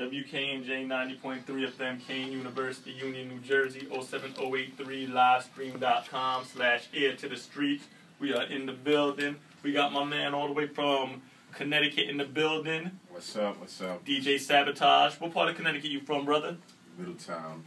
WKNJ 90.3 FM, Kane University, Union, New Jersey, 07083, livestream.com/ear to the streets. We are in the building. We got my man all the way from Connecticut in the building. What's up, what's up? DJ Sabotage. What part of Connecticut you from, brother? Middletown.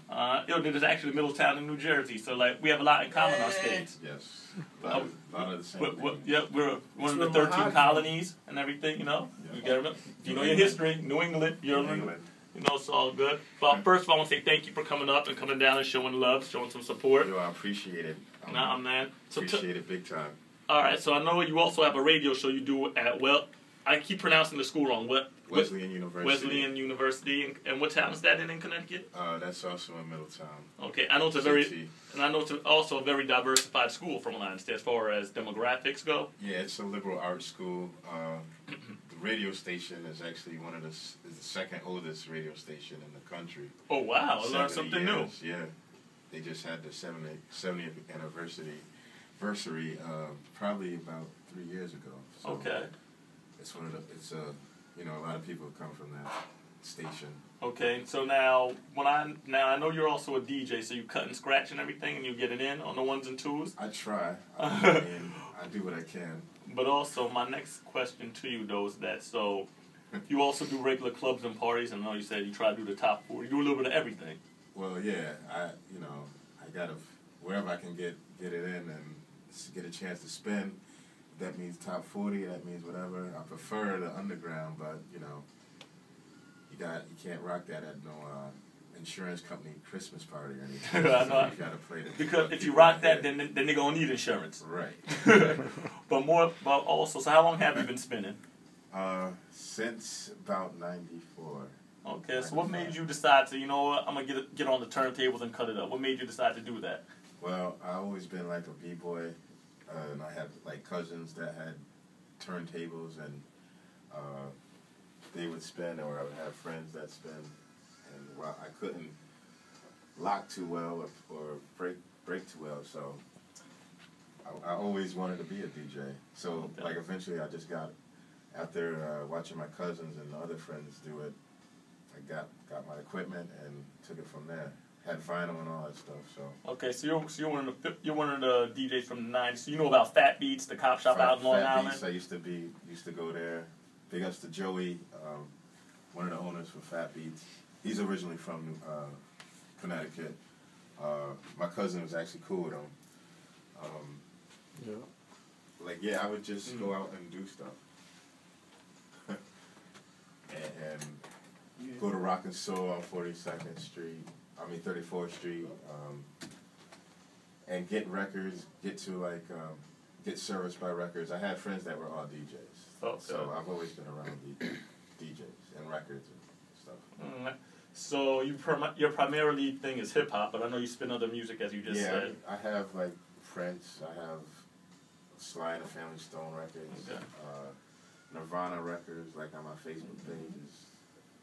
It is actually Middletown in New Jersey, so like we have a lot in common on states. Yes. A lot of the same things. Yeah, we're one of the 13 colonies and everything, you know. Yeah. You gotta remember, you know your history. New England, you're New England. You know, it's all good. But first of all, I want to say thank you for coming up and coming down and showing love, showing some support. Yo, I appreciate it. Nah, man. Appreciate it big time. All right, so I know you also have a radio show you do at, well, I keep pronouncing the school wrong. Wesleyan University. Wesleyan University. And what town is that in Connecticut? That's also in Middletown. Okay, I know it's also a very diversified school from what I understand as far as demographics go. Yeah, it's a liberal arts school. The radio station is actually is the second oldest radio station in the country. Oh wow, I learned something new. Yeah, they just had the 70th anniversary probably about 3 years ago. So okay. It's one of the. You know, a lot of people come from that station. Okay, so now I know you're also a DJ, so you cut and scratch and everything, and you get it in on the ones and twos. I try. I do what I can. But also, my next question to you though is that you also do regular clubs and parties, and I know you said you try to do the top 40. You do a little bit of everything. Well, yeah, I gotta wherever I can get it in and get a chance to spin. That means top 40. That means whatever. I prefer the underground, but you can't rock that at no insurance company Christmas party or anything. I know. You gotta play that. Because if you rock that, then they're gonna need insurance. Right. But also, so how long have you been spinning? Since about '94. Okay, so what made you decide to, you know what, I'm gonna get on the turntables and cut it up? What made you decide to do that? Well, I always been like a b-boy. And I have like cousins that had turntables, and they would spin, or I would have friends that spin. And while I couldn't lock too well or break too well, so I always wanted to be a DJ. So okay. Like eventually, I just got after watching my cousins and the other friends do it. I got my equipment and took it from there. Had vinyl and all that stuff. So okay, so you're one of the DJs from the '90s. So you know about Fat Beats, the cop shop out in Long Island. Beats, I used to go there. Big ups to Joey, one of the owners for Fat Beats. He's originally from Connecticut. My cousin was actually cool with him. I would just go out and do stuff. and go to Rock and Soul on 34th Street, and get records, get serviced by records. I had friends that were all DJs, so I've always been around DJs and records and stuff. So your primarily thing is hip hop, but I know you spin other music as you just said. I have like Prince, I have Sly and the Family Stone records, Nirvana records, like on my Facebook page is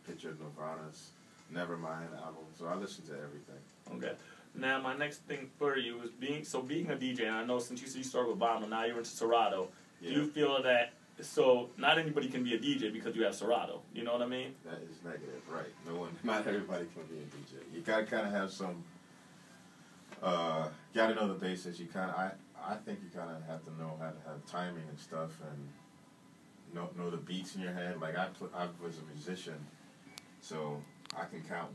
picture of Nirvana's Nevermind album, so I listen to everything. Okay. Now, my next thing for you is being a DJ, and I know since you started with Vinyl, now you're into Serato. Yeah. Do you feel that, not anybody can be a DJ because you have Serato, you know what I mean? That is negative, right. Not everybody can be a DJ. You gotta kind of have some, gotta know the basics. I think you kind of have to know how to have timing and stuff, and know the beats in your head. Like I was a musician, so I can count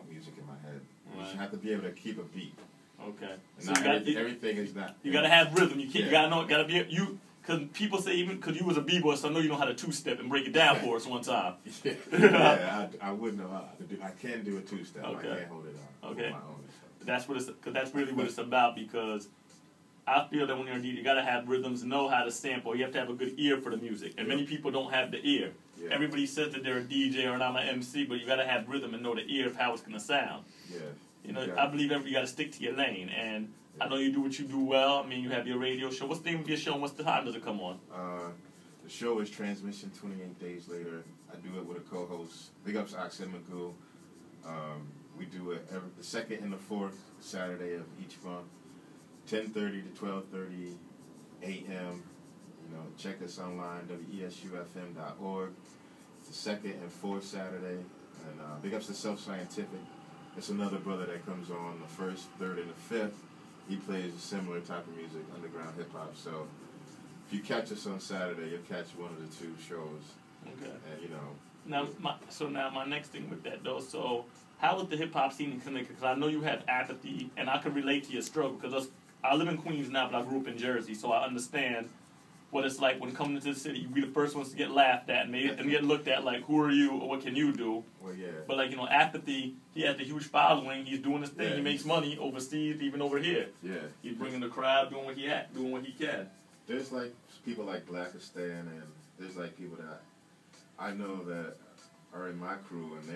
music in my head. Right. You have to be able to keep a beat. Okay. So everything is not. You gotta have rhythm. You gotta know. Because people say because you was a b-boy, so I know you know how to two-step and break it down for us one time. I wouldn't know how to do. I can do a two-step. Okay. I can't hold it on. Okay. My own stuff. That's really what it's about. Because I feel that when you're a DJ, you gotta have rhythms, know how to sample. You have to have a good ear for the music, and many people don't have the ear. Yeah. Everybody says that they're a DJ or I'm an MC, but you gotta have rhythm and know the ear of how it's gonna sound. Yeah. You know, I believe you gotta stick to your lane, and I know you do what you do well. I mean, you have your radio show. What's the name of your show, and what's the time does it come on? The show is Transmission 28 Days Later. I do it with a co-host. Big ups Oxen Magoo. We do it the second and the fourth Saturday of each month, 10:30 to 12:30 a.m. Check us online, wesufm.org. the second and fourth Saturday. And big ups to Self Scientific. It's another brother that comes on the first, third, and the fifth. He plays a similar type of music, underground hip hop. So if you catch us on Saturday, you'll catch one of the two shows. Okay. And you know. Now my next thing with that though. So how was the hip hop scene in Connecticut? Because I know you have apathy, and I can relate to your struggle. Because I live in Queens now, but I grew up in Jersey, so I understand what it's like when coming into the city. You be the first ones to get laughed at and get looked at like, who are you or what can you do? Well, yeah. But like, you know, apathy, he has a huge following. He's doing his thing. Yeah, he makes money overseas, even over here. Yeah. He's bringing the crowd, doing what he can. There's like people like Blackistan, and there's like people that I know that are in my crew, and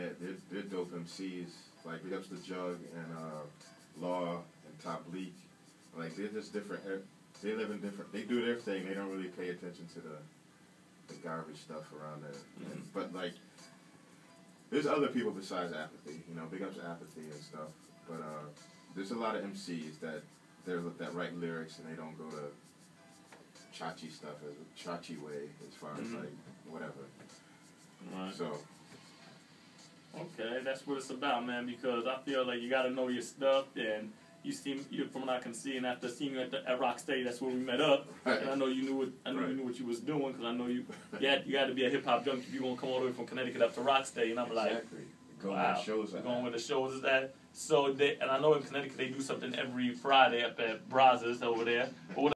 they're dope MCs. Like big ups to Jug and Law and Top Leak. Like they're just different. They live in different. They do their thing. They don't really pay attention to the garbage stuff around there. Mm-hmm. But like, there's other people besides apathy. You know, big ups to apathy and stuff. But there's a lot of MCs that write lyrics and they don't go to chachi stuff as a chachi way as far as like whatever. Right. So. Okay, that's what it's about, man. Because I feel like you got to know your stuff, and you from what I can see, and after seeing you at Rock Steady, that's where we met up. Right. And I know you knew what you knew what you was doing, because I know you had to be a hip hop junkie if you gonna come all the way from Connecticut up to Rock Steady. And I'm like, going wow, where the shows are. Going where the shows is at. So and I know in Connecticut they do something every Friday up at Brazos over there. But what